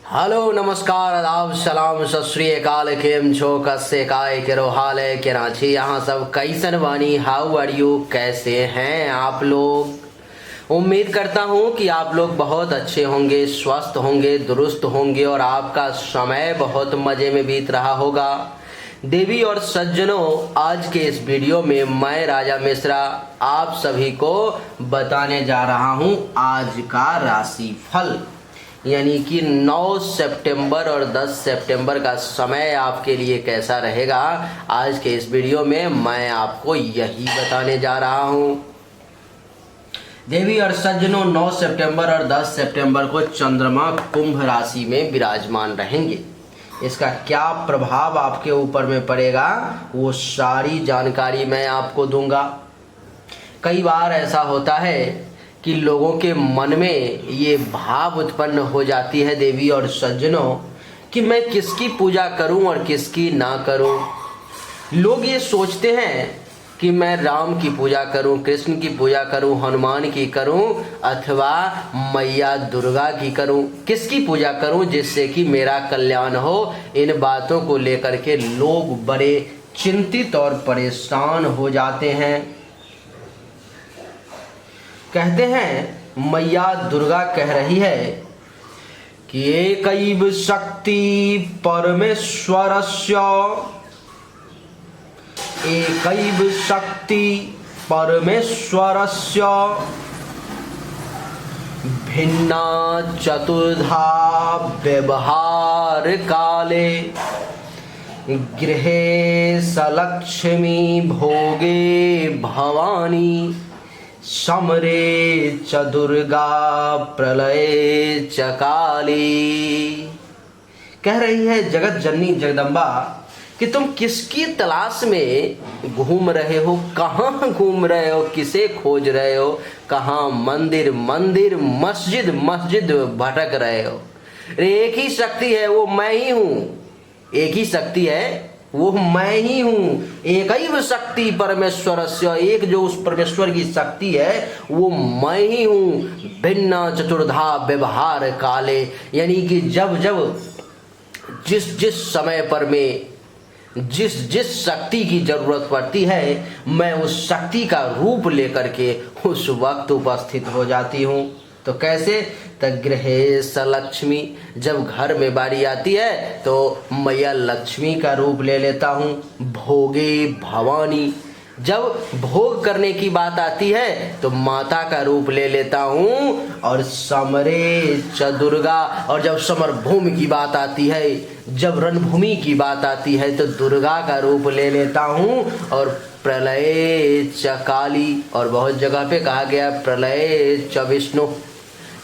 Hello नमस्कार आदाब सलाम सत श्री अकाल केम छो कस्से काय केरो हाल है कराची यहाँ सब कैसन वानी हाउ आर यू कैसे हैं आप लोग। उम्मीद करता हूँ कि आप लोग बहुत अच्छे होंगे, स्वस्थ होंगे, दुरुस्त होंगे और आपका समय बहुत मज़े में बीत रहा होगा। देवी और सज्जनों, आज के इस वीडियो में मैं राजा मिश्रा आप सभी को बताने जा रहा हूँ आज का राशि फल, यानी कि 9 सितंबर और 10 सितंबर का समय आपके लिए कैसा रहेगा। आज के इस वीडियो में मैं आपको यही बताने जा रहा हूं। देवी और सज्जनों, 9 सितंबर और 10 सितंबर को चंद्रमा कुंभ राशि में विराजमान रहेंगे। इसका क्या प्रभाव आपके ऊपर में पड़ेगा वो सारी जानकारी मैं आपको दूंगा। कई बार ऐसा होता है कि लोगों के मन में ये भाव उत्पन्न हो जाती है देवी और सज्जनों कि मैं किसकी पूजा करूं और किसकी ना करूं। लोग ये सोचते हैं कि मैं राम की पूजा करूं, कृष्ण की पूजा करूं, हनुमान की करूं अथवा मैया दुर्गा की करूं, किसकी पूजा करूं जिससे कि मेरा कल्याण हो। इन बातों को लेकर के लोग बड़े चिंतित और परेशान हो जाते हैं। कहते हैं मैया दुर्गा कह रही है कि एकैव शक्ति परमेश्वरस्य, एकैव शक्ति परमेश्वरस्य भिन्ना चतुर्धा व्यवहार काले गृहे सलक्ष्मी भोगे भवानी समरे च दुर्गा प्रलये च काली। कह रही है जगत जननी जगदम्बा कि तुम किसकी तलाश में घूम रहे हो, कहाँ घूम रहे हो, किसे खोज रहे हो, कहाँ मंदिर मंदिर मस्जिद मस्जिद भटक रहे हो। एक ही शक्ति है वो मैं ही हूँ, एक ही शक्ति है वो मैं ही हूँ। एकैव शक्ति परमेश्वरस्य, एक जो उस परमेश्वर की शक्ति है वो मैं ही हूँ। भिन्न चतुर्धा व्यवहार काले, यानी कि जब जब जिस जिस समय पर में जिस जिस शक्ति की जरूरत पड़ती है मैं उस शक्ति का रूप लेकर के उस वक्त उपस्थित हो जाती हूँ। तो कैसे? तगृहे सलक्ष्मी, जब घर में बारी आती है तो मैया लक्ष्मी का रूप ले लेता हूँ। भोगे भवानी, जब भोग करने की बात आती है तो माता का रूप ले लेता हूँ। और समरे च दुर्गा, और जब समर भूमि की बात आती है, जब रणभूमि की बात आती है तो दुर्गा का रूप ले लेता हूँ। और प्रलये च काली, और बहुत जगह पे कहा गया प्रलये च विष्णु,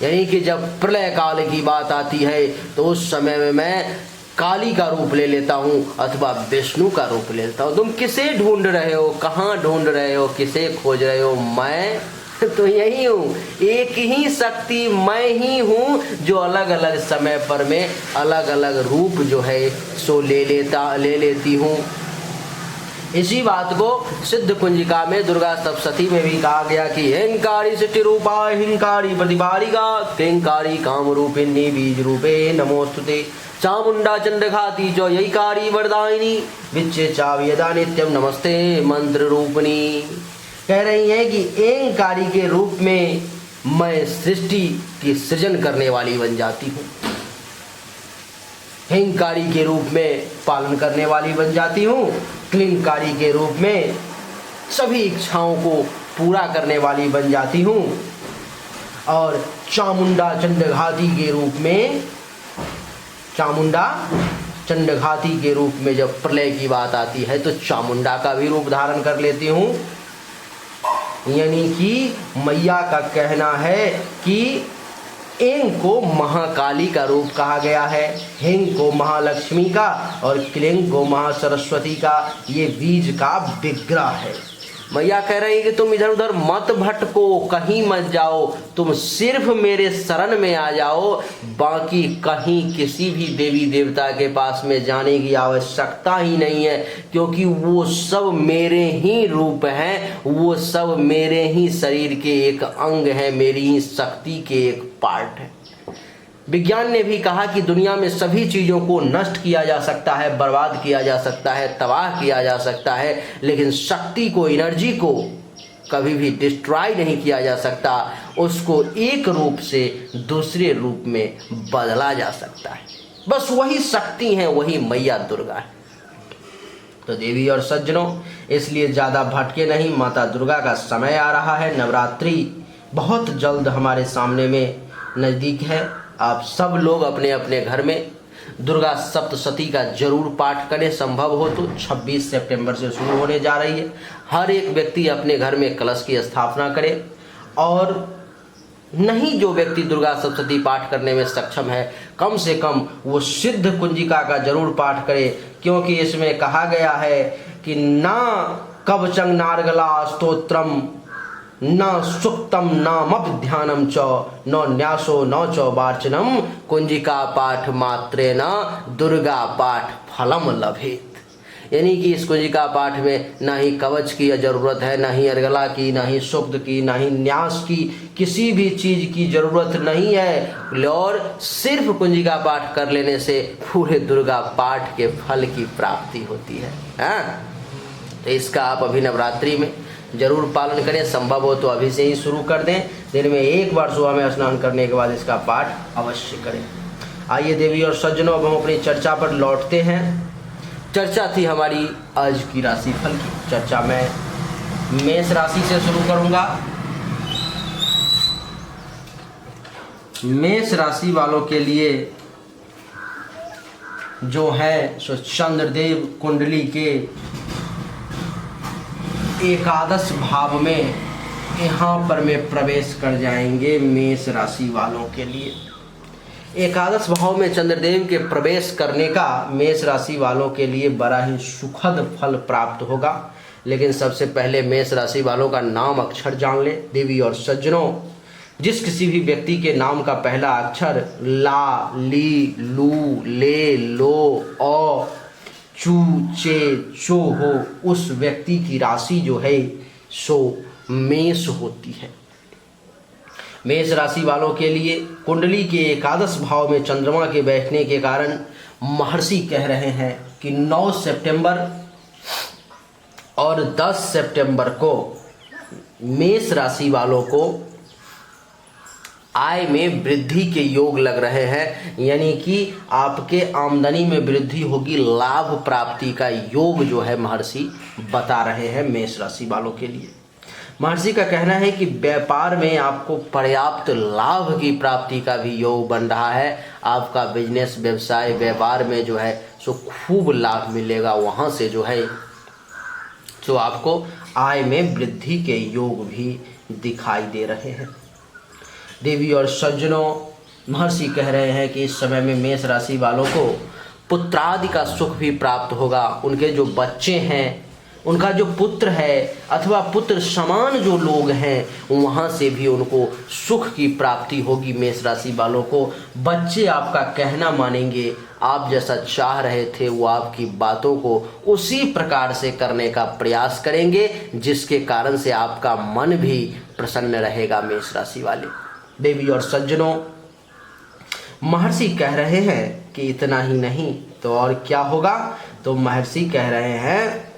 यानी कि जब प्रलय काल की बात आती है तो उस समय में मैं काली का रूप ले लेता हूँ अथवा विष्णु का रूप ले लेता हूँ। तुम किसे ढूंढ रहे हो, कहाँ ढूंढ रहे हो, किसे खोज रहे हो? मैं तो यही हूँ, एक ही शक्ति मैं ही हूँ जो अलग अलग समय पर मैं अलग अलग रूप जो है सो ले लेती हूँ। इसी बात को सिद्ध कुंजिका में दुर्गा सप्तशती में भी कहा गया कि हिंकारी सिद्धि रूपा हिंकारी प्रतिपालिका क्लिंकारी काम रूपिणी बीज रूपे नमोस्तुते चामुंडा चंडघाती जो यईकारी वरदायिनी विच्चे चाव्यदा नित्यम नमस्ते मंत्र रूपणी। कह रही है कि एंकारी के रूप में मैं सृष्टि की सृजन करने वाली बन जाती हूँ, हिंकारी के रूप में पालन करने वाली बन जाती हूँ, क्लीनकारी के रूप में सभी इच्छाओं को पूरा करने वाली बन जाती हूँ, और चामुंडा चंडघाती के रूप में, चामुंडा चंडघाती के रूप में जब प्रलय की बात आती है तो चामुंडा का भी रूप धारण कर लेती हूँ। यानी कि मैया का कहना है कि एंग को महाकाली का रूप कहा गया है, हिंग को महालक्ष्मी का और क्लिंग को महासरस्वती का ये बीज का विग्रह है। मैया कह रही है कि तुम इधर उधर मत भटको, कहीं मत जाओ, तुम सिर्फ मेरे शरण में आ जाओ, बाकी कहीं किसी भी देवी देवता के पास में जाने की आवश्यकता ही नहीं है, क्योंकि वो सब मेरे ही रूप हैं, वो सब मेरे ही शरीर के एक अंग हैं, मेरी ही शक्ति के एक पार्ट है। विज्ञान ने भी कहा कि दुनिया में सभी चीज़ों को नष्ट किया जा सकता है, बर्बाद किया जा सकता है, तबाह किया जा सकता है, लेकिन शक्ति को, एनर्जी को कभी भी डिस्ट्रॉय नहीं किया जा सकता। उसको एक रूप से दूसरे रूप में बदला जा सकता है। बस वही शक्ति है, वही मैया दुर्गा है। तो देवी और सज्जनों, इसलिए ज़्यादा भटके नहीं, माता दुर्गा का समय आ रहा है। नवरात्रि बहुत जल्द हमारे सामने में नज़दीक है। आप सब लोग अपने अपने घर में दुर्गा सप्तशती का जरूर पाठ करें। संभव हो तो 26 सितंबर से शुरू होने जा रही है। हर एक व्यक्ति अपने घर में कलश की स्थापना करे, और नहीं जो व्यक्ति दुर्गा सप्तशती पाठ करने में सक्षम है, कम से कम वो सिद्ध कुंजिका का जरूर पाठ करे, क्योंकि इसमें कहा गया है कि ना कवचं नार्गला स्तोत्रम न सुक्तम नामभिध्यानम च न न्यासो न च वार्चनम कुंजिका पाठ मात्रेण दुर्गा पाठ फलम लभेत। यानी कि इस कुंजिका पाठ में ना ही कवच की ज़रूरत है, ना ही अर्गला की, ना ही सुक्त की, ना ही न्यास की, किसी भी चीज़ की ज़रूरत नहीं है। और सिर्फ कुंजिका पाठ कर लेने से पूरे दुर्गा पाठ के फल की प्राप्ति होती है। तो इसका आप अभी नवरात्रि में जरूर पालन करें। संभव हो तो अभी से ही शुरू कर दें। दिन में एक बार सुबह में स्नान करने के बाद इसका पाठ अवश्य करें। आइए देवी और सज्जनों, अब हम अपनी चर्चा पर लौटते हैं। चर्चा थी हमारी आज की राशिफल की। चर्चा मैं मेष राशि से शुरू करूंगा। मेष राशि वालों के लिए जो है सो चंद्रदेव कुंडली के एकादश भाव में यहाँ पर में प्रवेश कर जाएंगे। मेष राशि वालों के लिए एकादश भाव में चंद्रदेव के प्रवेश करने का मेष राशि वालों के लिए बड़ा ही सुखद फल प्राप्त होगा। लेकिन सबसे पहले मेष राशि वालों का नाम अक्षर जान ले। देवी और सज्जनों, जिस किसी भी व्यक्ति के नाम का पहला अक्षर ला, ली, लू, ले, लो, औ, चू, चे, चो हो, उस व्यक्ति की राशि जो है सो मेष होती है। मेष राशि वालों के लिए कुंडली के एकादश भाव में चंद्रमा के बैठने के कारण महर्षि कह रहे हैं कि 9 सितंबर और 10 सितंबर को मेष राशि वालों को आय में वृद्धि के योग लग रहे हैं। यानी कि आपके आमदनी में वृद्धि होगी, लाभ प्राप्ति का योग जो है महर्षि बता रहे हैं मेष राशि वालों के लिए। महर्षि का कहना है कि व्यापार में आपको पर्याप्त लाभ की प्राप्ति का भी योग बन रहा है। आपका बिजनेस, व्यवसाय, व्यापार में जो है सो खूब लाभ मिलेगा। वहाँ से जो है सो आपको आय में वृद्धि के योग भी दिखाई दे रहे हैं। देवी और सज्जनों, महर्षि कह रहे हैं कि इस समय में मेष राशि वालों को पुत्रादि का सुख भी प्राप्त होगा। उनके जो बच्चे हैं, उनका जो पुत्र है अथवा पुत्र समान जो लोग हैं, वहाँ से भी उनको सुख की प्राप्ति होगी। मेष राशि वालों को बच्चे आपका कहना मानेंगे। आप जैसा चाह रहे थे वो आपकी बातों को उसी प्रकार से करने का प्रयास करेंगे, जिसके कारण से आपका मन भी प्रसन्न रहेगा। मेष राशि वाले देवी और सज्जनों, महर्षि कह रहे हैं कि इतना ही नहीं तो और क्या होगा। तो महर्षि कह रहे हैं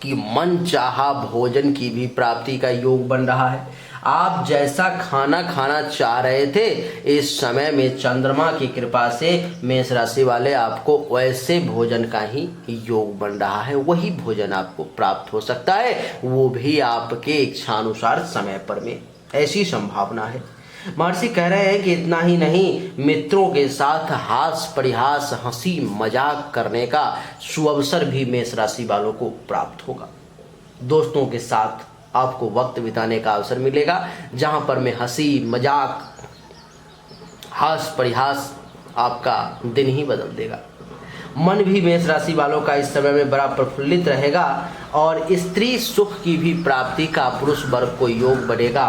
कि मन चाहा भोजन की भी प्राप्ति का योग बन रहा है। आप जैसा खाना खाना चाह रहे थे, इस समय में चंद्रमा की कृपा से मेष राशि वाले आपको वैसे भोजन का ही योग बन रहा है। वही भोजन आपको प्राप्त हो सकता है, वो भी आपके इच्छानुसार समय पर में, ऐसी संभावना है। महर्षि कह रहे हैं कि इतना ही नहीं, मित्रों के साथ हास परिहास, हंसी मजाक करने का सुअवसर भी मेष राशि वालों को प्राप्त होगा। दोस्तों के साथ आपको वक्त बिताने का अवसर मिलेगा, जहां पर में हंसी मजाक, हास परिहास आपका दिन ही बदल देगा। मन भी मेष राशि वालों का इस समय में बड़ा प्रफुल्लित रहेगा और स्त्री सुख की भी प्राप्ति का पुरुष वर्ग को योग बढ़ेगा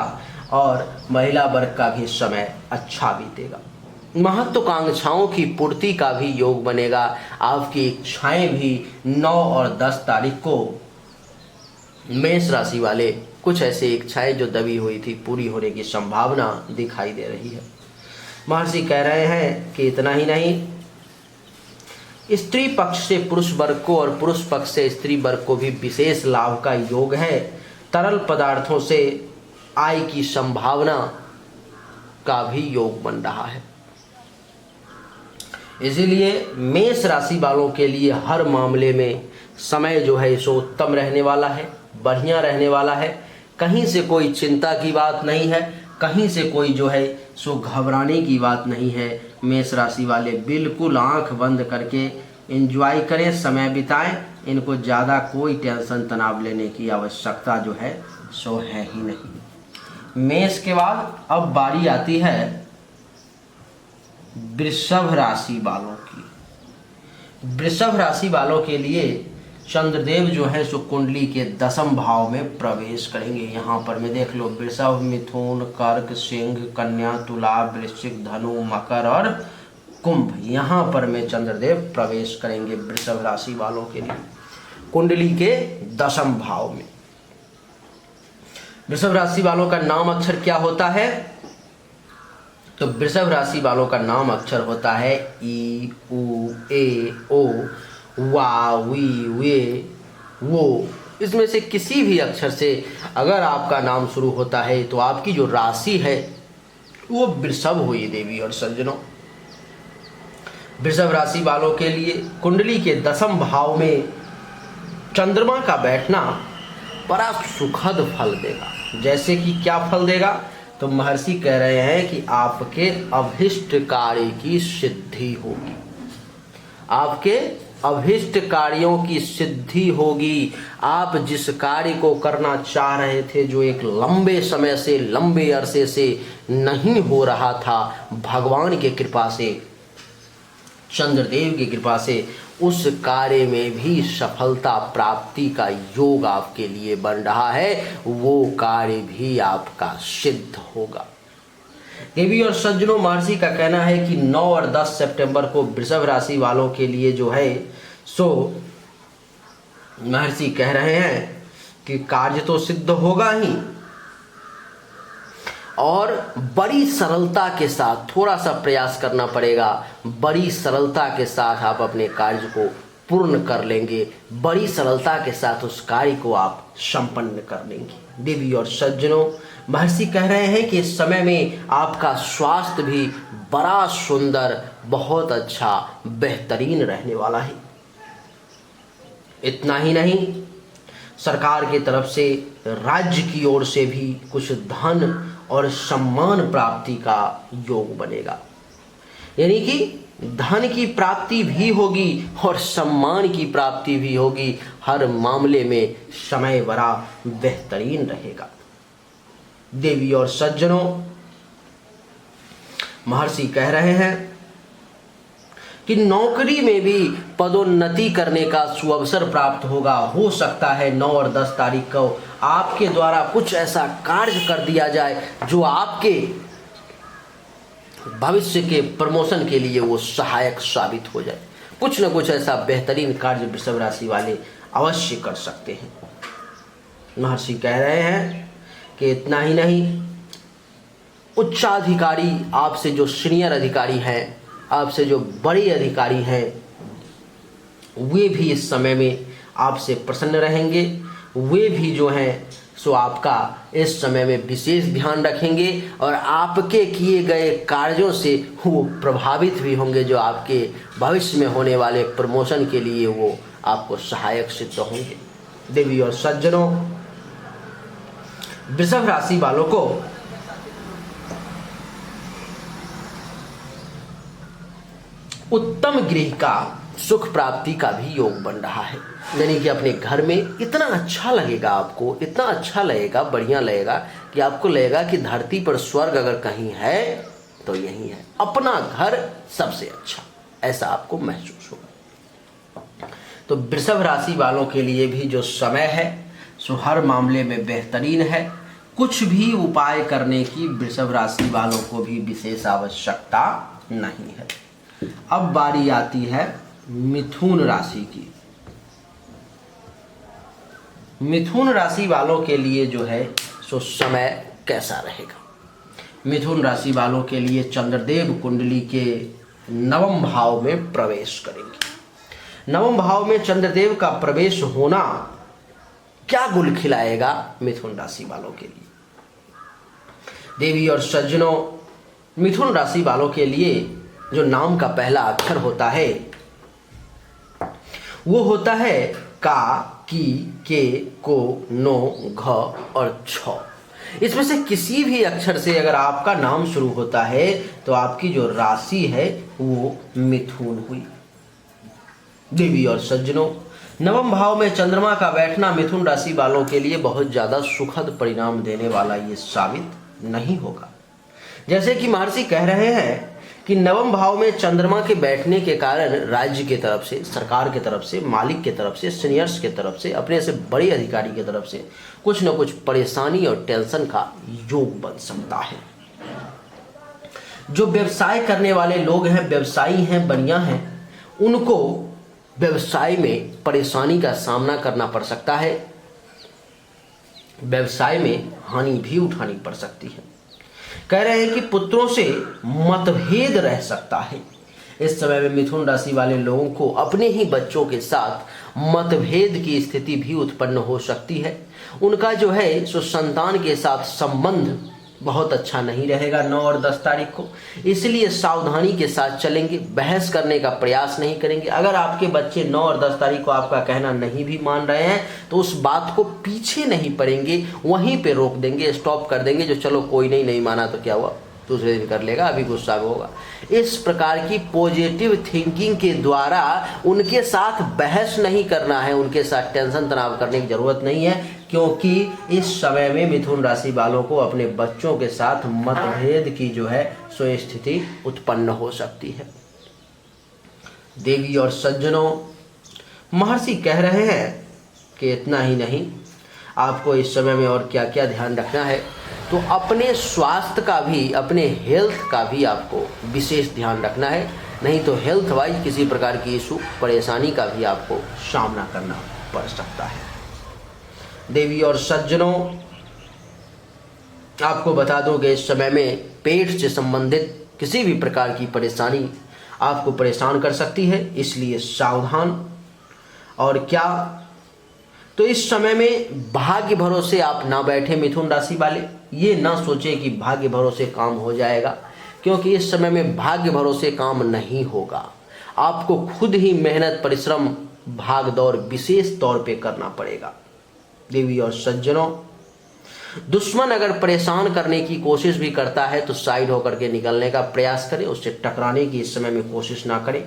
और महिला वर्ग का भी समय अच्छा बीतेगा। महत्वाकांक्षाओं की पूर्ति का भी योग बनेगा। आपकी इच्छाएं भी 9 और 10 तारीख को मेष राशि वाले, कुछ ऐसी इच्छाएं जो दबी हुई थी, पूरी होने की संभावना दिखाई दे रही है। महर्षि कह रहे हैं कि इतना ही नहीं, स्त्री पक्ष से पुरुष वर्ग को और पुरुष पक्ष से स्त्री वर्ग को भी विशेष लाभ का योग है। तरल पदार्थों से आय की संभावना का भी योग बन रहा है। इसीलिए मेष राशि वालों के लिए हर मामले में समय जो है सो उत्तम रहने वाला है, बढ़िया रहने वाला है। कहीं से कोई चिंता की बात नहीं है, कहीं से कोई जो है सो घबराने की बात नहीं है। मेष राशि वाले बिल्कुल आंख बंद करके एंजॉय करें, समय बिताएं। इनको ज़्यादा कोई टेंशन तनाव लेने की आवश्यकता जो है सो है ही नहीं। मेष के बाद अब बारी आती है वृषभ राशि वालों की। वृषभ राशि वालों के लिए चंद्रदेव जो है सो कुंडली के 10वें भाव में प्रवेश करेंगे। यहाँ पर मैं देख लो, वृषभ, मिथुन, कर्क, सिंह, कन्या, तुला, वृश्चिक, धनु, मकर और कुंभ, यहाँ पर में चंद्रदेव प्रवेश करेंगे वृषभ राशि वालों के लिए कुंडली के 10वें भाव में। वृषभ राशि वालों का नाम अक्षर क्या होता है? तो वृषभ राशि वालों का नाम अक्षर होता है ई, उ, ए, ओ, वा, वी, वे, वो। इसमें से किसी भी अक्षर से अगर आपका नाम शुरू होता है तो आपकी जो राशि है वो वृषभ हुई देवी और सज्जनों। वृषभ राशि वालों के लिए कुंडली के 10वें भाव में चंद्रमा का बैठना बड़ा सुखद फल देगा। जैसे कि क्या फल देगा? तो महर्षि कह रहे हैं कि आपके अभिष्ट कार्य की सिद्धि होगी, आपके अभिष्ट कार्यों की सिद्धि होगी। आप जिस कार्य को करना चाह रहे थे, जो एक लंबे समय से, लंबे अरसे से नहीं हो रहा था, भगवान की कृपा से, चंद्रदेव की कृपा से उस कार्य में भी सफलता प्राप्ति का योग आपके लिए बन रहा है। वो कार्य भी आपका सिद्ध होगा। देवी और सज्जनों, महर्षि का कहना है कि 9 और 10 सितंबर को वृषभ राशि वालों के लिए जो है सो महर्षि कह रहे हैं कि कार्य तो सिद्ध होगा ही, और बड़ी सरलता के साथ, थोड़ा सा प्रयास करना पड़ेगा, बड़ी सरलता के साथ आप अपने कार्य को पूर्ण कर लेंगे, बड़ी सरलता के साथ उस कार्य को आप संपन्न कर लेंगे। देवी और सज्जनों, महर्षि कह रहे हैं कि इस समय में आपका स्वास्थ्य भी बड़ा सुंदर, बहुत अच्छा, बेहतरीन रहने वाला है। इतना ही नहीं, सरकार की तरफ से, राज्य की ओर से भी कुछ धन और सम्मान प्राप्ति का योग बनेगा। यानी कि धन की प्राप्ति भी होगी और सम्मान की प्राप्ति भी होगी। हर मामले में समय बड़ा बेहतरीन रहेगा। देवी और सज्जनों, महर्षि कह रहे हैं कि नौकरी में भी पदोन्नति करने का सुअवसर प्राप्त होगा। हो सकता है 9 और 10 तारीख को आपके द्वारा कुछ ऐसा कार्य कर दिया जाए जो आपके भविष्य के प्रमोशन के लिए वो सहायक साबित हो जाए। कुछ न कुछ ऐसा बेहतरीन कार्य वृषभ राशि वाले अवश्य कर सकते हैं। महर्षि कह रहे हैं कि इतना ही नहीं, उच्चाधिकारी, आपसे जो सीनियर अधिकारी हैं, आपसे जो बड़े अधिकारी हैं, वे भी इस समय में आपसे प्रसन्न रहेंगे। वे भी जो हैं सो आपका इस समय में विशेष ध्यान रखेंगे और आपके किए गए कार्यों से वो प्रभावित भी होंगे, जो आपके भविष्य में होने वाले प्रमोशन के लिए वो आपको सहायक सिद्ध होंगे। देवी और सज्जनों, वृषभ राशि वालों को उत्तम गृह का, सुख प्राप्ति का भी योग बन रहा है। यानी कि अपने घर में इतना अच्छा लगेगा, आपको इतना अच्छा लगेगा, बढ़िया लगेगा कि आपको लगेगा कि धरती पर स्वर्ग अगर कहीं है तो यही है। अपना घर सबसे अच्छा, ऐसा आपको महसूस होगा। तो वृषभ राशि वालों के लिए भी जो समय है सो हर मामले में बेहतरीन है। कुछ भी उपाय करने की वृषभ राशि वालों को भी विशेष आवश्यकता नहीं है। अब बारी आती है मिथुन राशि की। मिथुन राशि वालों के लिए जो है सो समय कैसा रहेगा? मिथुन राशि वालों के लिए चंद्रदेव कुंडली के नवम भाव में प्रवेश करेंगे। नवम भाव में चंद्रदेव का प्रवेश होना क्या गुल खिलाएगा मिथुन राशि वालों के लिए। देवी और सज्जनों, मिथुन राशि वालों के लिए जो नाम का पहला अक्षर होता है वो होता है का, की, के, को, नो, घ और छ। इसमें से किसी भी अक्षर से अगर आपका नाम शुरू होता है तो आपकी जो राशि है वो मिथुन हुई। देवी और सज्जनों, नवम भाव में चंद्रमा का बैठना मिथुन राशि वालों के लिए बहुत ज्यादा सुखद परिणाम देने वाला ये साबित नहीं होगा। जैसे कि महर्षि कह रहे हैं कि नवम भाव में चंद्रमा के बैठने के कारण राज्य के तरफ से, सरकार के तरफ से, मालिक के तरफ से, सीनियर्स के तरफ से, अपने से बड़े अधिकारी के तरफ से कुछ न कुछ परेशानी और टेंशन का योग बन सकता है। जो व्यवसाय करने वाले लोग हैं, व्यवसायी हैं, बनिया हैं, उनको व्यवसाय में परेशानी का सामना करना पड़ सकता है। व्यवसाय में हानि भी उठानी पड़ सकती है। कह रहे हैं कि पुत्रों से मतभेद रह सकता है। इस समय में मिथुन राशि वाले लोगों को अपने ही बच्चों के साथ मतभेद की स्थिति भी उत्पन्न हो सकती है। उनका जो है सो संतान के साथ संबंध बहुत अच्छा नहीं रहेगा 9 और 10 तारीख को, इसलिए सावधानी के साथ चलेंगे, बहस करने का प्रयास नहीं करेंगे। अगर आपके बच्चे 9 और 10 तारीख को आपका कहना नहीं भी मान रहे हैं तो उस बात को पीछे नहीं पड़ेंगे, वहीं पे रोक देंगे, स्टॉप कर देंगे, जो चलो कोई नहीं माना तो क्या हुआ, दूसरे दिन कर लेगा, अभी गुस्सा होगा। इस प्रकार की पॉजिटिव थिंकिंग के द्वारा उनके साथ बहस नहीं करना है, उनके साथ टेंशन तनाव करने की जरूरत नहीं है, क्योंकि इस समय में मिथुन राशि वालों को अपने बच्चों के साथ मतभेद की जो है सो स्थिति उत्पन्न हो सकती है। देवी और सज्जनों, महर्षि कह रहे हैं कि इतना ही नहीं, आपको इस समय में और क्या क्या ध्यान रखना है, तो अपने स्वास्थ्य का भी, अपने हेल्थ का भी आपको विशेष ध्यान रखना है, नहीं तो हेल्थ वाइज किसी प्रकार की इशू, परेशानी का भी आपको सामना करना पड़ सकता है। देवी और सज्जनों, आपको बता दूं कि इस समय में पेट से संबंधित किसी भी प्रकार की परेशानी आपको परेशान कर सकती है, इसलिए सावधान। और क्या, तो इस समय में भाग्य भरोसे आप ना बैठे मिथुन राशि वाले, ये ना सोचे कि भाग्य भरोसे काम हो जाएगा, क्योंकि इस समय में भाग्य भरोसे काम नहीं होगा। आपको खुद ही मेहनत, परिश्रम, भाग दौड़ विशेष तौर पे करना पड़ेगा। देवी और सज्जनों, दुश्मन अगर परेशान करने की कोशिश भी करता है तो साइड होकर के निकलने का प्रयास करें, उससे टकराने की इस समय में कोशिश ना करें।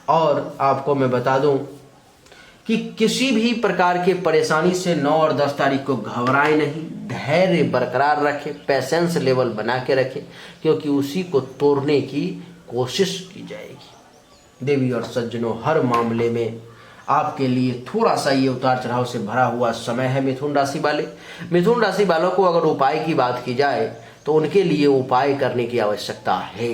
और आपको मैं बता दूं कि किसी भी प्रकार के परेशानी से 9 और 10 तारीख को घबराएं नहीं, धैर्य बरकरार रखें, पेशेंस लेवल बना के रखें, क्योंकि उसी को तोड़ने की कोशिश की जाएगी। देवी और सज्जनों, हर मामले में आपके लिए थोड़ा सा ये उतार चढ़ाव से भरा हुआ समय है मिथुन राशि वाले। मिथुन राशि वालों को अगर उपाय की बात की जाए तो उनके लिए उपाय करने की आवश्यकता है,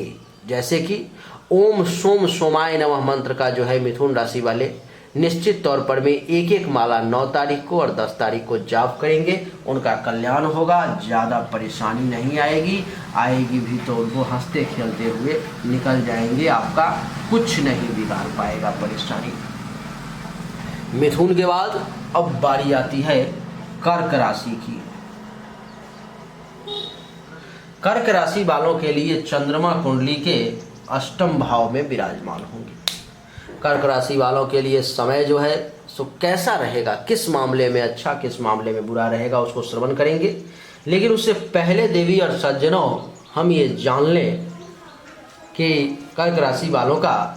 जैसे कि ओम सोम सोमाय नमः मंत्र का जो है मिथुन राशि वाले निश्चित तौर पर में एक माला 9 तारीख को और 10 तारीख को जाप करेंगे, उनका कल्याण होगा, ज़्यादा परेशानी नहीं आएगी भी तो उनको हंसते खेलते हुए निकल जाएंगे, आपका कुछ नहीं बिगाड़ पाएगा परेशानी। मिथुन के बाद अब बारी आती है कर्क राशि की। कर्क राशि वालों के लिए चंद्रमा कुंडली के 8वें भाव में विराजमान होंगे। कर्क राशि वालों के लिए समय जो है सो कैसा रहेगा, किस मामले में अच्छा, किस मामले में बुरा रहेगा, उसको श्रवण करेंगे। लेकिन उससे पहले देवी और सज्जनों, हम ये जान लें कि कर्क राशि वालों का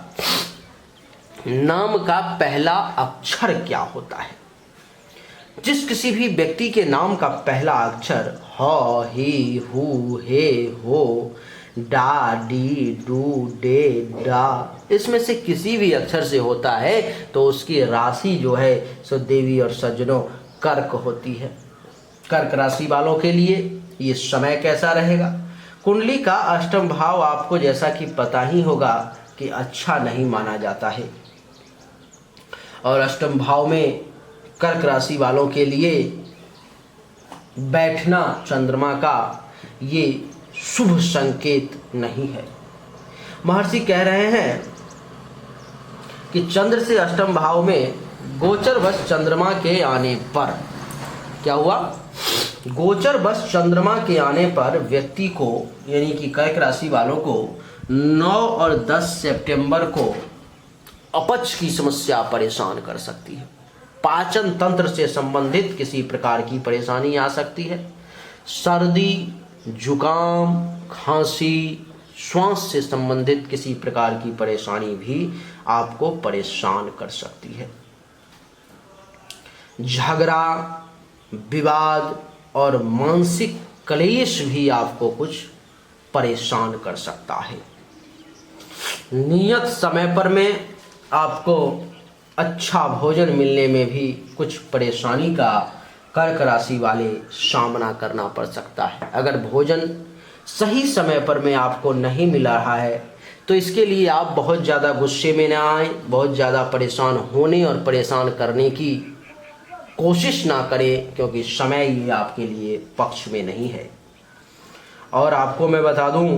नाम का पहला अक्षर क्या होता है। जिस किसी भी व्यक्ति के नाम का पहला अक्षर ह, ही, हु, हे, हो, डा, डी, डू, डे, डा, इसमें से किसी भी अक्षर से होता है तो उसकी राशि जो है सो देवी और सज्जनों कर्क होती है। कर्क राशि वालों के लिए ये समय कैसा रहेगा। कुंडली का 8वां भाव आपको जैसा कि पता ही होगा कि अच्छा नहीं माना जाता है, और 8वें भाव में कर्क राशि वालों के लिए बैठना चंद्रमा का ये शुभ संकेत नहीं है। महर्षि कह रहे हैं कि चंद्र से अष्टम भाव में गोचर वश चंद्रमा के आने पर क्या हुआ, गोचर वश चंद्रमा के आने पर व्यक्ति को यानी कि कर्क राशि वालों को 9 और 10 सितंबर को अपच की समस्या परेशान कर सकती है। पाचन तंत्र से संबंधित किसी प्रकार की परेशानी आ सकती है। सर्दी, जुकाम, खांसी, श्वास से संबंधित किसी प्रकार की परेशानी भी आपको परेशान कर सकती है। झगड़ा, विवाद और मानसिक क्लेश भी आपको कुछ परेशान कर सकता है। नियत समय पर में आपको अच्छा भोजन मिलने में भी कुछ परेशानी का कर्क राशि वाले सामना करना पड़ सकता है। अगर भोजन सही समय पर में आपको नहीं मिल रहा है तो इसके लिए आप बहुत ज़्यादा गुस्से में ना आए, बहुत ज़्यादा परेशान होने और परेशान करने की कोशिश ना करें, क्योंकि समय ये आपके लिए पक्ष में नहीं है। और आपको मैं बता दूं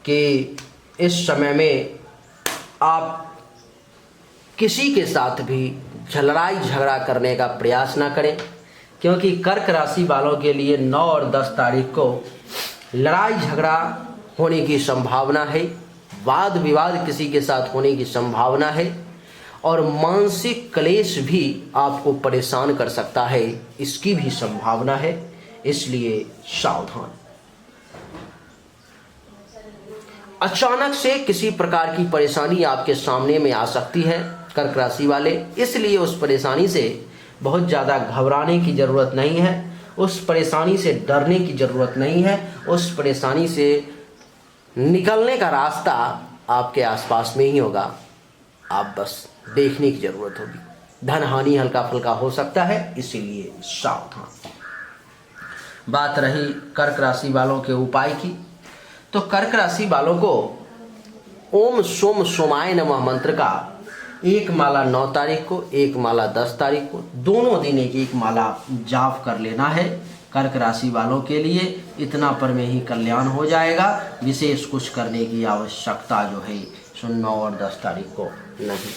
कि इस समय में आप किसी के साथ भी लड़ाई झगड़ा करने का प्रयास ना करें, क्योंकि कर्क राशि वालों के लिए 9 और 10 तारीख को लड़ाई झगड़ा होने की संभावना है, वाद विवाद किसी के साथ होने की संभावना है और मानसिक क्लेश भी आपको परेशान कर सकता है, इसकी भी संभावना है। इसलिए सावधान। अचानक से किसी प्रकार की परेशानी आपके सामने में आ सकती है कर्क राशि वाले, इसलिए उस परेशानी से बहुत ज़्यादा घबराने की ज़रूरत नहीं है, उस परेशानी से डरने की ज़रूरत नहीं है। उस परेशानी से निकलने का रास्ता आपके आसपास में ही होगा, आप बस देखने की ज़रूरत होगी। धन हानि हल्का फुल्का हो सकता है, इसीलिए सावधान। बात रही कर्क राशि वालों के उपाय की, तो कर्क राशि वालों को ओम सोम सोमाय नमः मंत्र का एक माला 9 तारीख को, एक माला 10 तारीख को, दोनों दिन एक माला जाप कर लेना है। कर्क राशि वालों के लिए इतना पर में ही कल्याण हो जाएगा, विशेष कुछ करने की आवश्यकता जो है 9 और 10 तारीख को नहीं।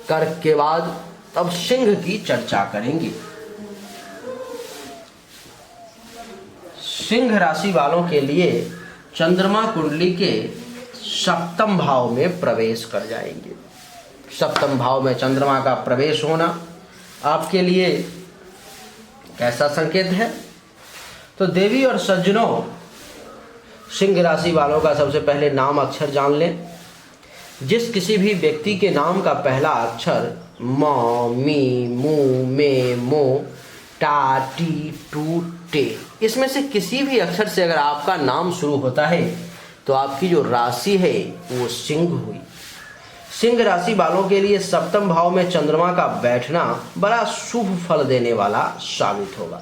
कर्क के बाद अब सिंह की चर्चा करेंगे। सिंह राशि वालों के लिए चंद्रमा कुंडली के सप्तम भाव में प्रवेश कर जाएंगे। सप्तम भाव में चंद्रमा का प्रवेश होना आपके लिए कैसा संकेत है? तो देवी और सज्जनों, सिंह राशि वालों का सबसे पहले नाम अक्षर जान लें। जिस किसी भी व्यक्ति के नाम का पहला अक्षर म, मी, मू, मे, मो, टा, टी, टू, टे, इसमें से किसी भी अक्षर से अगर आपका नाम शुरू होता है तो आपकी जो राशि है वो सिंह हुई। सिंह राशि वालों के लिए सप्तम भाव में चंद्रमा का बैठना बड़ा शुभ फल देने वाला साबित होगा।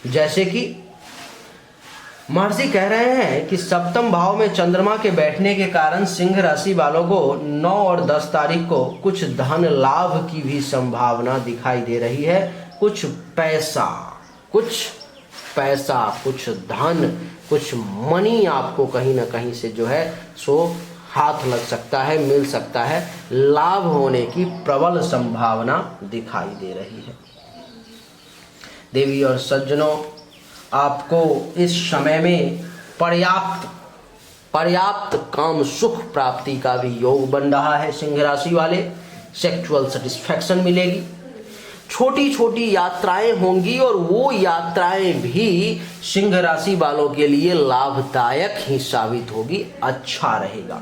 जैसे कि महर्षि कह रहे हैं कि सप्तम भाव में चंद्रमा के बैठने के कारण सिंह राशि वालों को 9 और 10 तारीख को कुछ धन लाभ की भी संभावना दिखाई दे रही है। कुछ पैसा, कुछ धन, कुछ मनी आपको कहीं ना कहीं से जो है सो हाथ लग सकता है, मिल सकता है, लाभ होने की प्रबल संभावना दिखाई दे रही है। देवी और सज्जनों, आपको इस समय में पर्याप्त काम सुख प्राप्ति का भी योग बन रहा है। सिंह राशि वाले सेक्सुअल सेटिस्फैक्शन मिलेगी, छोटी छोटी यात्राएं होंगी और वो यात्राएं भी सिंह राशि वालों के लिए लाभदायक ही साबित होगी, अच्छा रहेगा।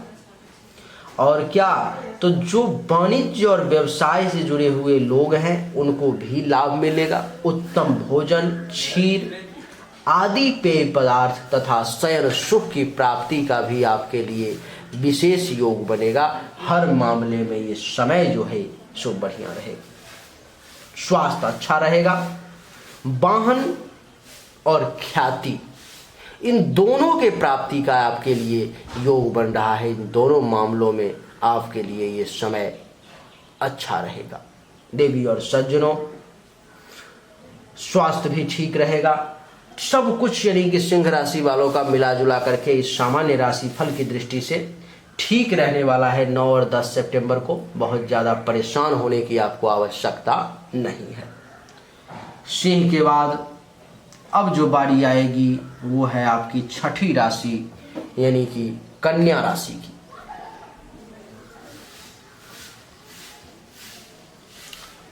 और क्या, तो जो वाणिज्य और व्यवसाय से जुड़े हुए लोग हैं उनको भी लाभ मिलेगा। उत्तम भोजन, क्षीर आदि पेय पदार्थ तथा शयन सुख की प्राप्ति का भी आपके लिए विशेष योग बनेगा। हर मामले में ये समय जो है सो बढ़िया रहेगा। स्वास्थ्य अच्छा रहेगा। वाहन और ख्याति, इन दोनों के प्राप्ति का आपके लिए योग बन रहा है। इन दोनों मामलों में आपके लिए ये समय अच्छा रहेगा। देवी और सज्जनों, स्वास्थ्य भी ठीक रहेगा, सब कुछ यानी कि सिंह राशि वालों का मिला जुला करके इस सामान्य राशि फल की दृष्टि से ठीक रहने वाला है। 9 और 10 सितंबर को बहुत ज़्यादा परेशान होने की आपको आवश्यकता नहीं है। सिंह के बाद अब जो बारी आएगी वो है आपकी छठी राशि यानी कि कन्या राशि की।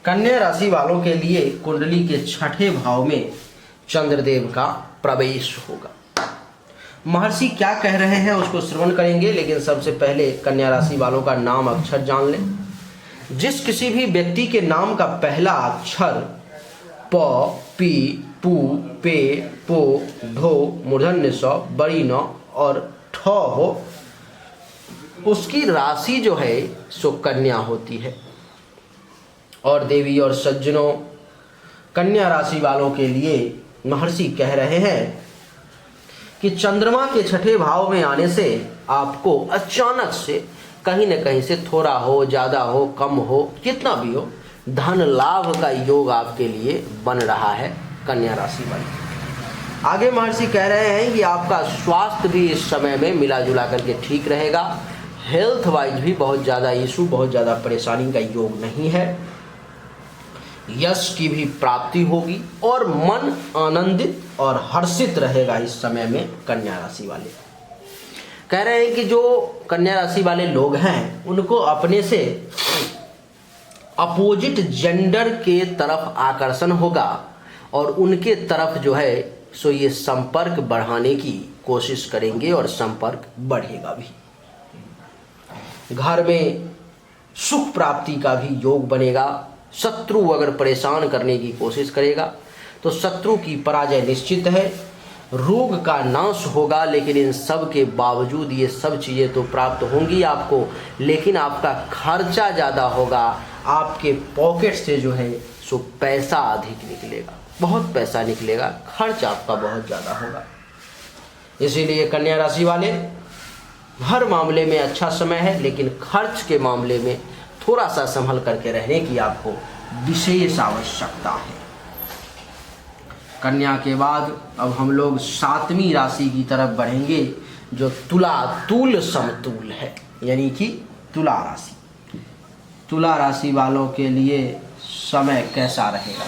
कन्या राशि वालों के लिए कुंडली के छठे भाव में चंद्रदेव का प्रवेश होगा। महर्षि क्या कह रहे हैं उसको श्रवण करेंगे, लेकिन सबसे पहले कन्या राशि वालों का नाम अक्षर जान लें। जिस किसी भी व्यक्ति के नाम का पहला अक्षर प, पी, पू, पे, पो, ढो, मूर्धन्य स, बड़ी न और ठ हो, उसकी राशि जो है सो कन्या होती है। और देवी और सज्जनों, कन्या राशि वालों के लिए महर्षि कह रहे हैं कि चंद्रमा के छठे भाव में आने से आपको अचानक से कहीं न कहीं से थोड़ा हो, ज़्यादा हो, कम हो, कितना भी हो, धन लाभ का योग आपके लिए बन रहा है कन्या राशि वाले। आगे महर्षि कह रहे हैं कि आपका स्वास्थ्य भी इस समय में मिला जुला करके ठीक रहेगा। हेल्थ वाइज भी बहुत ज़्यादा इशू, बहुत ज़्यादा परेशानी का योग नहीं है। यश की भी प्राप्ति होगी और मन आनंदित और हर्षित रहेगा इस समय में कन्या राशि वाले। कह रहे हैं कि जो कन्या राशि वाले लोग हैं उनको अपने से अपोजिट जेंडर के तरफ आकर्षण होगा और उनके तरफ जो है सो ये संपर्क बढ़ाने की कोशिश करेंगे और संपर्क बढ़ेगा भी। घर में सुख प्राप्ति का भी योग बनेगा। शत्रु अगर परेशान करने की कोशिश करेगा तो शत्रु की पराजय निश्चित है। रोग का नाश होगा, लेकिन इन सब के बावजूद ये सब चीज़ें तो प्राप्त होंगी आपको, लेकिन आपका खर्चा ज़्यादा होगा। आपके पॉकेट से जो है सो पैसा अधिक निकलेगा, बहुत पैसा निकलेगा, खर्च आपका बहुत ज़्यादा होगा। इसीलिए कन्या राशि वाले हर मामले में अच्छा समय है, लेकिन खर्च के मामले में थोड़ा सा संभल करके रहने की आपको विशेष आवश्यकता है। कन्या के बाद अब हम लोग 7वीं राशि की तरफ बढ़ेंगे जो तुला तूल समतूल है, यानी कि तुला राशि। तुला राशि वालों के लिए समय कैसा रहेगा?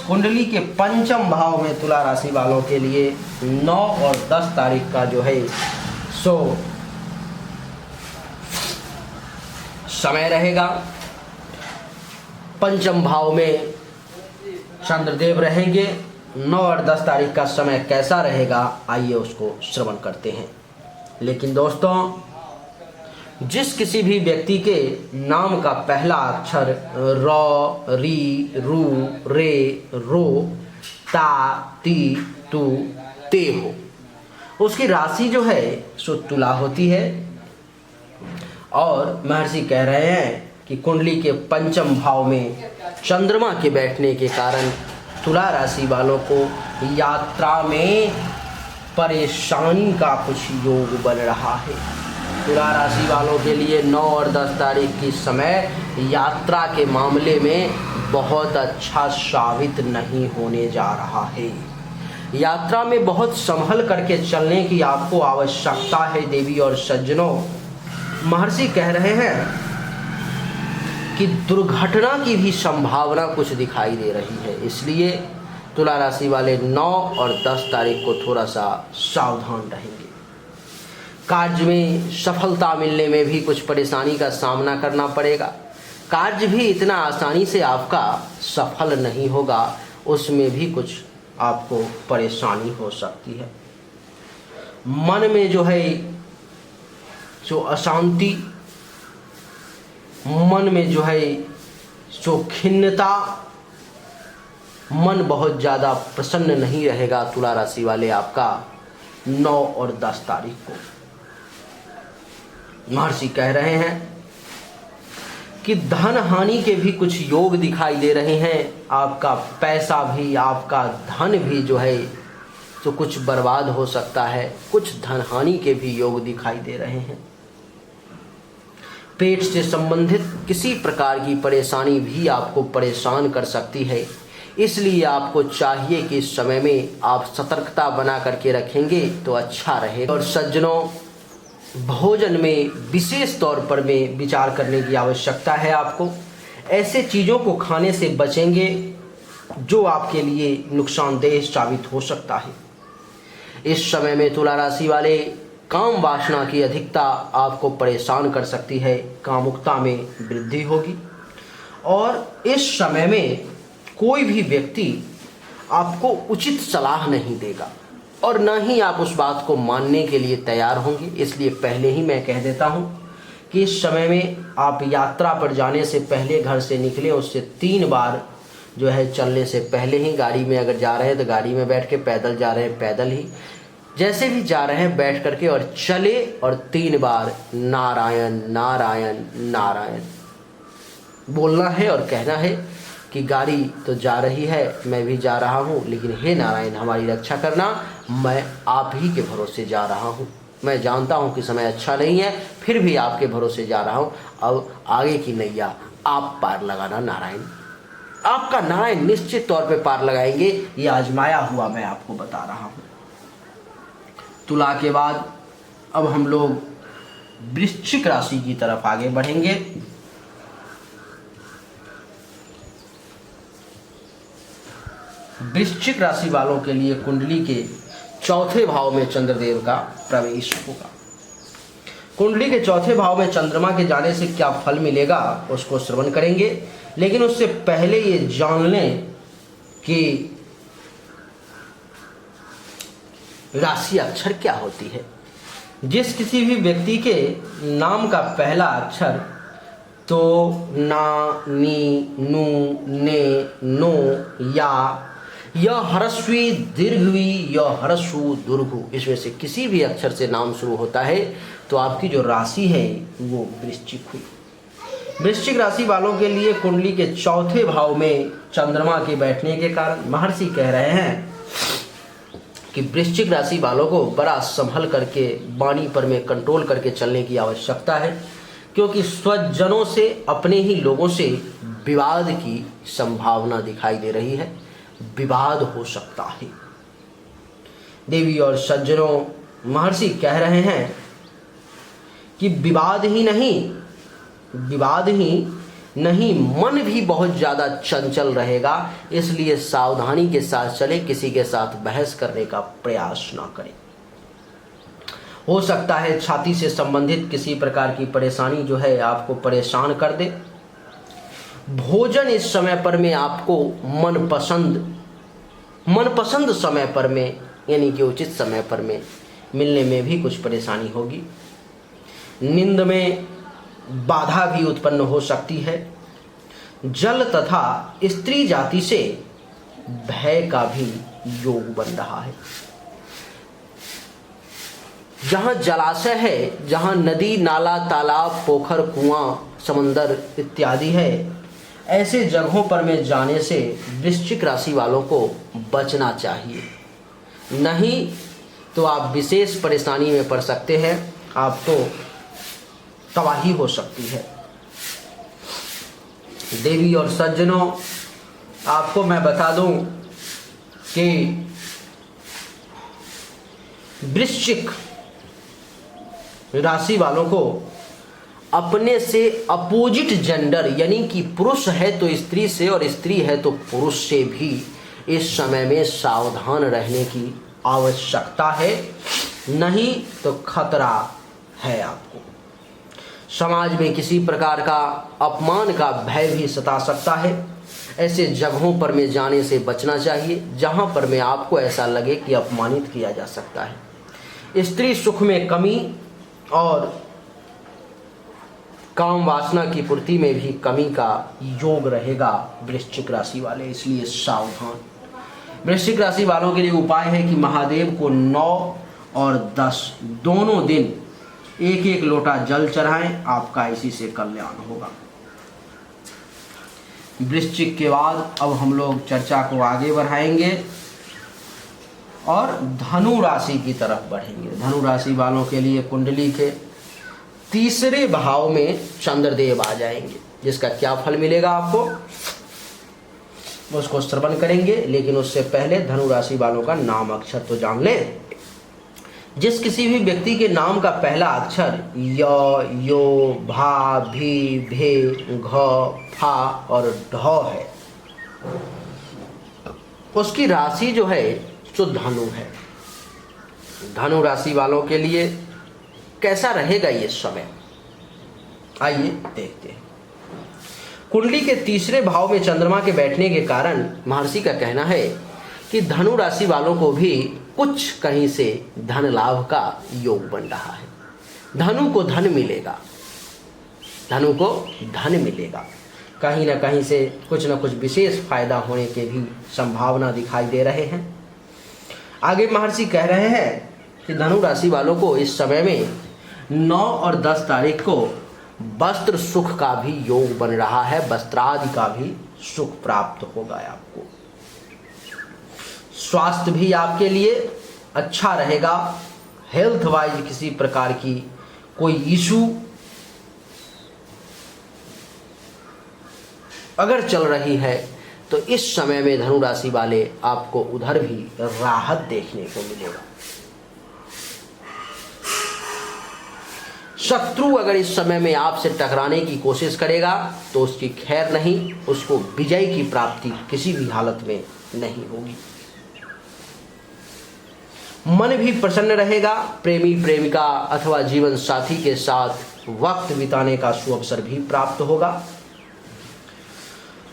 कुंडली के पंचम भाव में तुला राशि वालों के लिए 9 और 10 तारीख का जो है सो समय रहेगा। पंचम भाव में चंद्रदेव रहेंगे। 9 और 10 तारीख का समय कैसा रहेगा आइए उसको श्रवण करते हैं। लेकिन दोस्तों, जिस किसी भी व्यक्ति के नाम का पहला अक्षर र, री, रू, रे, रो, ता, ती, तू, ते हो, उसकी राशि जो है सो तुला होती है। और महर्षि कह रहे हैं कि कुंडली के पंचम भाव में चंद्रमा के बैठने के कारण तुला राशि वालों को यात्रा में परेशानी का कुछ योग बन रहा है। तुला राशि वालों के लिए 9 और 10 तारीख की समय यात्रा के मामले में बहुत अच्छा साबित नहीं होने जा रहा है। यात्रा में बहुत संभल करके चलने की आपको आवश्यकता है देवी और सज्जनों। महर्षि कह रहे हैं कि दुर्घटना की भी संभावना कुछ दिखाई दे रही है, इसलिए तुला राशि वाले 9 और 10 तारीख को थोड़ा सा सावधान रहेंगे। कार्य में सफलता मिलने में भी कुछ परेशानी का सामना करना पड़ेगा। कार्य भी इतना आसानी से आपका सफल नहीं होगा, उसमें भी कुछ आपको परेशानी हो सकती है। मन में जो है जो अशांति, मन में जो है जो खिन्नता, मन बहुत ज़्यादा प्रसन्न नहीं रहेगा तुला राशि वाले आपका 9 और 10 तारीख को। महर्षि कह रहे हैं कि धन हानि के भी कुछ योग दिखाई दे रहे हैं। आपका पैसा भी, आपका धन भी जो है तो कुछ बर्बाद हो सकता है, कुछ धन हानि के भी योग दिखाई दे रहे हैं। पेट से संबंधित किसी प्रकार की परेशानी भी आपको परेशान कर सकती है। इसलिए आपको चाहिए कि इस समय में आप सतर्कता बना करके रखेंगे तो अच्छा रहेगा। और सज्जनों, भोजन में विशेष तौर पर में विचार करने की आवश्यकता है। आपको ऐसे चीज़ों को खाने से बचेंगे जो आपके लिए नुकसानदेह साबित हो सकता है। इस समय में तुला राशि वाले, काम वासना की अधिकता आपको परेशान कर सकती है, कामुकता में वृद्धि होगी। और इस समय में कोई भी व्यक्ति आपको उचित सलाह नहीं देगा और न ही आप उस बात को मानने के लिए तैयार होंगे। इसलिए पहले ही मैं कह देता हूं कि इस समय में आप यात्रा पर जाने से पहले घर से निकलें, उससे 3 बार जो है चलने से पहले ही, गाड़ी में अगर जा रहे हैं तो गाड़ी में बैठ के, पैदल जा रहे हैं पैदल ही, जैसे भी जा रहे हैं बैठ करके और चले और 3 बार नारायण नारायण नारायण बोलना है और कहना है कि गाड़ी तो जा रही है, मैं भी जा रहा हूँ, लेकिन हे नारायण हमारी रक्षा करना, मैं आप ही के भरोसे जा रहा हूँ। मैं जानता हूँ कि समय अच्छा नहीं है, फिर भी आपके भरोसे जा रहा हूँ। अब आगे की नैया आप पार लगाना नारायण। आपका नारायण निश्चित तौर पे पार लगाएंगे, ये आजमाया हुआ मैं आपको बता रहा हूँ। तुला के बाद अब हम लोग वृश्चिक राशि की तरफ आगे बढ़ेंगे। वृश्चिक राशि वालों के लिए कुंडली के 4थे भाव में चंद्रदेव का प्रवेश होगा। कुंडली के 4थे भाव में चंद्रमा के जाने से क्या फल मिलेगा उसको श्रवण करेंगे, लेकिन उससे पहले ये जान लें कि राशि अक्षर क्या होती है। जिस किसी भी व्यक्ति के नाम का पहला अक्षर तो ना, नी, नू, ने, नो, या, यह ह्रस्वी, दीर्घवी, यह ह्रस्व, दुर्घु, इसमें से किसी भी अक्षर से नाम शुरू होता है तो आपकी जो राशि है वो वृश्चिक हुई। वृश्चिक राशि वालों के लिए कुंडली के 4थे भाव में चंद्रमा के बैठने के कारण महर्षि कह रहे हैं कि वृश्चिक राशि वालों को बड़ा संभल करके, वाणी पर में कंट्रोल करके चलने की आवश्यकता है, क्योंकि स्वजनों से, अपने ही लोगों से विवाद की संभावना दिखाई दे रही है। विवाद हो सकता है। देवी और सज्जनों, महर्षि कह रहे हैं कि विवाद ही नहीं मन भी बहुत ज़्यादा चंचल रहेगा, इसलिए सावधानी के साथ चले, किसी के साथ बहस करने का प्रयास ना करें। हो सकता है छाती से संबंधित किसी प्रकार की परेशानी जो है आपको परेशान कर दे। भोजन इस समय पर में आपको मनपसंद समय पर में, यानी कि उचित समय पर में मिलने में भी कुछ परेशानी होगी। नींद में बाधा भी उत्पन्न हो सकती है। जल तथा स्त्री जाति से भय का भी योग बन रहा है। जहाँ जलाशय है, जहाँ नदी, नाला, तालाब, पोखर, कुआं, समंदर इत्यादि है, ऐसे जगहों पर में जाने से वृश्चिक राशि वालों को बचना चाहिए, नहीं तो आप विशेष परेशानी में पड़ सकते हैं। आपको तबाही हो सकती है। देवी और सज्जनों, आपको मैं बता दूं कि वृश्चिक राशि वालों को अपने से अपोजिट जेंडर, यानी कि पुरुष है तो स्त्री से और स्त्री है तो पुरुष से भी इस समय में सावधान रहने की आवश्यकता है, नहीं तो खतरा है आपको। समाज में किसी प्रकार का अपमान का भय भी सता सकता है। ऐसे जगहों पर में जाने से बचना चाहिए जहां पर में आपको ऐसा लगे कि अपमानित किया जा सकता है। स्त्री सुख में कमी और काम वासना की पूर्ति में भी कमी का योग रहेगा वृश्चिक राशि वाले, इसलिए सावधान। वृश्चिक राशि वालों के लिए उपाय है कि महादेव को 9 और 10 दोनों दिन 1-1 लोटा जल चढ़ाएं, आपका इसी से कल्याण होगा। वृश्चिक के बाद अब हम लोग चर्चा को आगे बढ़ाएंगे और धनु राशि की तरफ बढ़ेंगे। धनु राशि वालों के लिए कुंडली के 3रे भाव में चंद्रदेव आ जाएंगे, जिसका क्या फल मिलेगा आपको। उसको श्रवण करेंगे, लेकिन उससे पहले धनु राशि वालों का नाम अक्षर तो जान लें। जिस किसी भी व्यक्ति के नाम का पहला अक्षर य, यो, भा, भी, भे, घ, फा और ढ है, उसकी राशि जो है जो धनु है। धनु राशि वालों के लिए कैसा रहेगा ये समय, आइए देखते हैं। कुंडली के तीसरे भाव में चंद्रमा के बैठने के कारण महर्षि का कहना है कि धनु राशि वालों को भी कुछ कहीं से धन लाभ का योग बन रहा है। धनु को धन मिलेगा, धनु को धन मिलेगा, कहीं ना कहीं से कुछ न कुछ विशेष फायदा होने के भी संभावना दिखाई दे रहे हैं। आगे महर्षि कह रहे हैं कि धनु राशि वालों को इस समय में 9 और 10 तारीख को वस्त्र सुख का भी योग बन रहा है, वस्त्रादि का भी सुख प्राप्त होगा आपको। स्वास्थ्य भी आपके लिए अच्छा रहेगा। हेल्थ वाइज किसी प्रकार की कोई इशू अगर चल रही है तो इस समय में धनु राशि वाले आपको उधर भी राहत देखने को मिलेगा। शत्रु अगर इस समय में आपसे टकराने की कोशिश करेगा तो उसकी खैर नहीं, उसको विजय की प्राप्ति किसी भी हालत में नहीं होगी। मन भी प्रसन्न रहेगा। प्रेमी प्रेमिका अथवा जीवन साथी के साथ वक्त बिताने का सुअवसर भी प्राप्त होगा।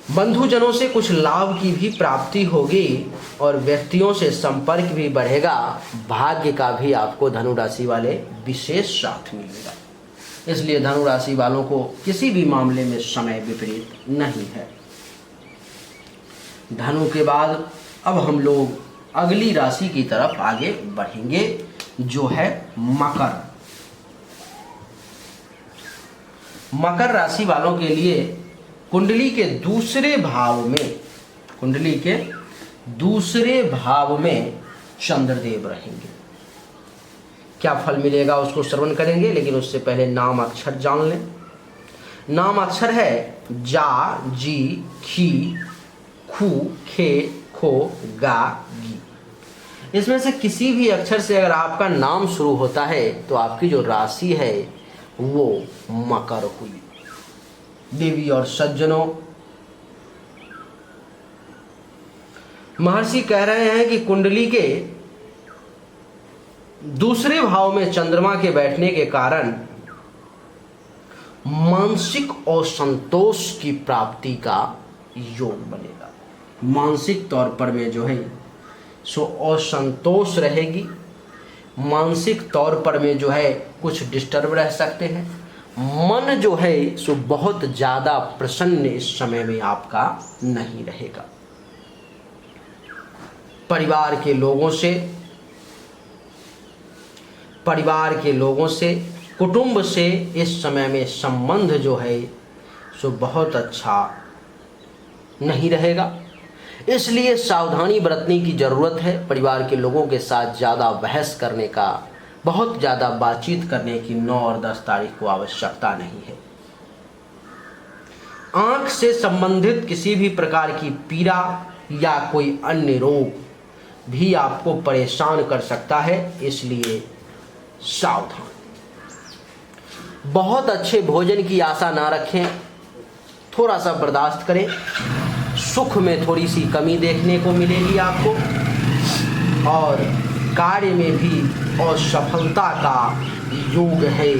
बंधुजनों से कुछ लाभ की भी प्राप्ति होगी और व्यक्तियों से संपर्क भी बढ़ेगा। भाग्य का भी आपको धनु राशि वाले विशेष साथ मिलेगा। इसलिए धनु राशि वालों को किसी भी मामले में समय विपरीत नहीं है। धनु के बाद अब हम लोग अगली राशि की तरफ आगे बढ़ेंगे, जो है मकर। मकर राशि वालों के लिए कुंडली के दूसरे भाव में चंद्रदेव रहेंगे। क्या फल मिलेगा उसको श्रवण करेंगे, लेकिन उससे पहले नाम अक्षर जान लें। नाम अक्षर है जा, जी, खी, खू, खे, खो, गा, गी। इसमें से किसी भी अक्षर से अगर आपका नाम शुरू होता है तो आपकी जो राशि है वो मकर हुई। देवी और सज्जनों, महर्षि कह रहे हैं कि कुंडली के दूसरे भाव में चंद्रमा के बैठने के कारण मानसिक असंतोष की प्राप्ति का योग बनेगा। मानसिक तौर पर में जो है सो असंतोष रहेगी। मानसिक तौर पर में जो है कुछ डिस्टर्ब रह सकते हैं। मन जो है सो बहुत ज़्यादा प्रसन्न इस समय में आपका नहीं रहेगा। परिवार के लोगों से कुटुंब से इस समय में संबंध जो है सो बहुत अच्छा नहीं रहेगा। इसलिए सावधानी बरतने की ज़रूरत है। परिवार के लोगों के साथ ज़्यादा बहस करने का, बहुत ज़्यादा बातचीत करने की 9 और 10 तारीख को आवश्यकता नहीं है। आँख से संबंधित किसी भी प्रकार की पीड़ा या कोई अन्य रोग भी आपको परेशान कर सकता है, इसलिए सावधान। बहुत अच्छे भोजन की आशा ना रखें, थोड़ा सा बर्दाश्त करें। सुख में थोड़ी सी कमी देखने को मिलेगी आपको, और कार्य में भी असफलता का योग है।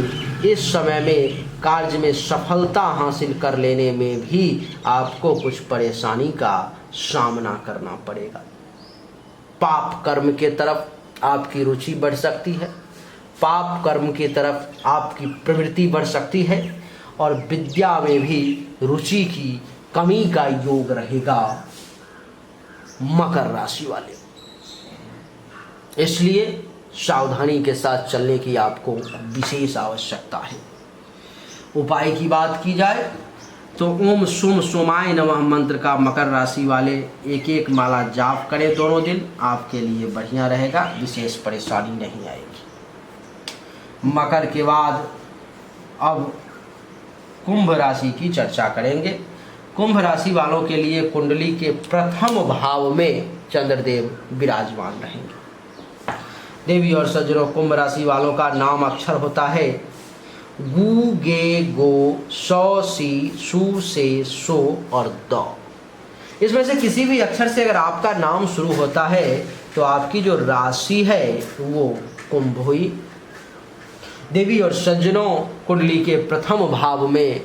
इस समय में कार्य में सफलता हासिल कर लेने में भी आपको कुछ परेशानी का सामना करना पड़ेगा। पाप कर्म के तरफ आपकी रुचि बढ़ सकती है, पाप कर्म की तरफ आपकी प्रवृत्ति बढ़ सकती है, और विद्या में भी रुचि की कमी का योग रहेगा मकर राशि वाले। इसलिए सावधानी के साथ चलने की आपको विशेष आवश्यकता है। उपाय की बात की जाए तो ओम सुम सोमाय नमः मंत्र का मकर राशि वाले एक माला जाप करें दोनों दिन, आपके लिए बढ़िया रहेगा, विशेष परेशानी नहीं आएगी। मकर के बाद अब कुंभ राशि की चर्चा करेंगे। कुंभ राशि वालों के लिए कुंडली के प्रथम भाव में चंद्रदेव विराजमान रहेंगे। देवी और सज्जनों, कुंभ राशि वालों का नाम अक्षर होता है गु, गे, गो, सौ, सी, सु, से, सो और द। इसमें से किसी भी अक्षर से अगर आपका नाम शुरू होता है तो आपकी जो राशि है वो कुंभ हुई। देवी और सज्जनों, कुंडली के प्रथम भाव में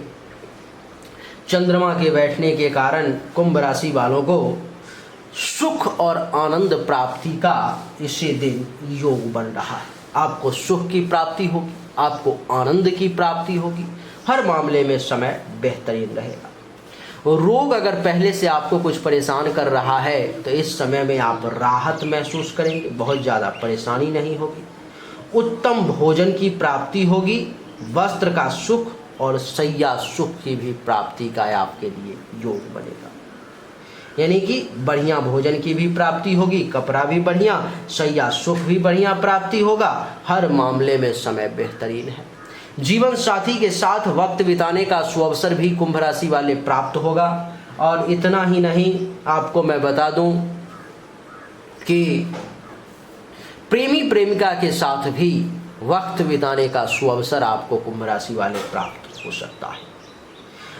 चंद्रमा के बैठने के कारण कुंभ राशि वालों को सुख और आनंद प्राप्ति का इसे दिन योग बन रहा है। आपको सुख की प्राप्ति होगी, आपको आनंद की प्राप्ति होगी, हर मामले में समय बेहतरीन रहेगा। रोग अगर पहले से आपको कुछ परेशान कर रहा है तो इस समय में आप राहत महसूस करेंगे, बहुत ज़्यादा परेशानी नहीं होगी। उत्तम भोजन की प्राप्ति होगी, वस्त्र का सुख और शैया सुख की भी प्राप्ति का आपके लिए योग बनेगा। यानी कि बढ़िया भोजन की भी प्राप्ति होगी, कपड़ा भी बढ़िया, शैया सुख भी बढ़िया प्राप्ति होगा, हर मामले में समय बेहतरीन है। जीवन साथी के साथ वक्त बिताने का सुअवसर भी कुंभ राशि वाले प्राप्त होगा। और इतना ही नहीं, आपको मैं बता दूं कि प्रेमी प्रेमिका के साथ भी वक्त बिताने का सुअवसर आपको कुंभ राशि वाले प्राप्त हो सकता है।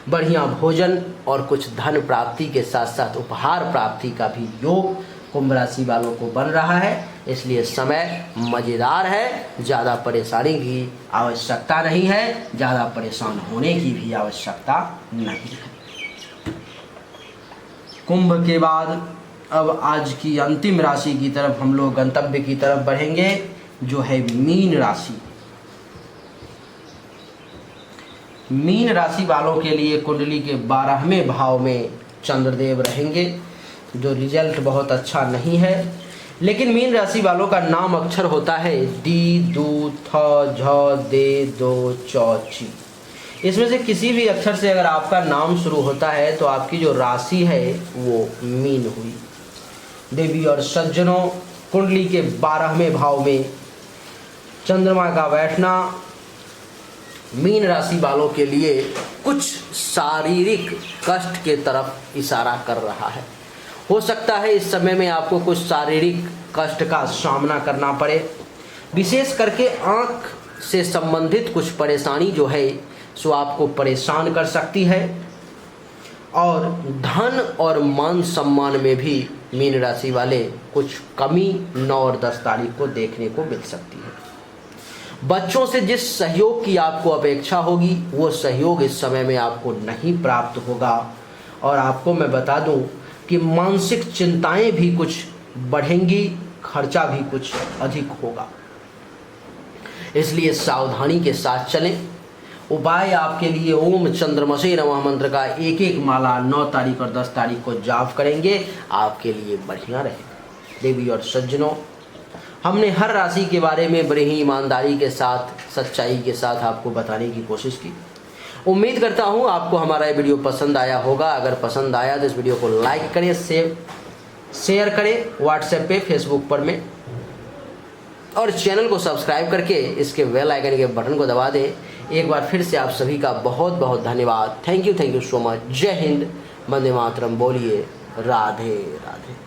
बढ़िया भोजन और कुछ धन प्राप्ति के साथ साथ उपहार प्राप्ति का भी योग कुंभ राशि वालों को बन रहा है। इसलिए समय मज़ेदार है, ज़्यादा परेशानी की आवश्यकता नहीं है, ज़्यादा परेशान होने की भी आवश्यकता नहीं है। कुंभ के बाद अब आज की अंतिम राशि की तरफ हम लोग गंतव्य की तरफ बढ़ेंगे, जो है मीन राशि। मीन राशि वालों के लिए कुंडली के 12वें भाव में चंद्रदेव रहेंगे, जो रिजल्ट बहुत अच्छा नहीं है। लेकिन मीन राशि वालों का नाम अक्षर होता है दी, दू, थ, झ, दे, दो, चौ, ची। इसमें से किसी भी अक्षर से अगर आपका नाम शुरू होता है तो आपकी जो राशि है वो मीन हुई। देवी और सज्जनों, कुंडली के 12वें भाव में चंद्रमा का बैठना मीन राशि वालों के लिए कुछ शारीरिक कष्ट के तरफ इशारा कर रहा है। हो सकता है इस समय में आपको कुछ शारीरिक कष्ट का सामना करना पड़े, विशेष करके आँख से संबंधित कुछ परेशानी जो है सो आपको परेशान कर सकती है। और धन और मान सम्मान में भी मीन राशि वाले कुछ कमी 9 और 10 तारीख को देखने को मिल सकती है। बच्चों से जिस सहयोग की आपको अपेक्षा होगी वो सहयोग इस समय में आपको नहीं प्राप्त होगा। और आपको मैं बता दूं कि मानसिक चिंताएं भी कुछ बढ़ेंगी, खर्चा भी कुछ अधिक होगा, इसलिए सावधानी के साथ चलें। उपाय आपके लिए ओम चंद्रमसे नमः मंत्र का एक माला 9 तारीख और 10 तारीख को जाप करेंगे, आपके लिए बढ़िया रहेगा। देवी और सज्जनों, हमने हर राशि के बारे में बड़ी ही ईमानदारी के साथ, सच्चाई के साथ आपको बताने की कोशिश की। उम्मीद करता हूँ आपको हमारा ये वीडियो पसंद आया होगा। अगर पसंद आया तो इस वीडियो को लाइक करें, शेयर करें व्हाट्सएप पे, फेसबुक पर में, और चैनल को सब्सक्राइब करके इसके बेल आइकन के बटन को दबा दें। एक बार फिर से आप सभी का बहुत बहुत धन्यवाद। Thank you so much. जय हिंद, वंदे मातरम। बोलिए राधे राधे।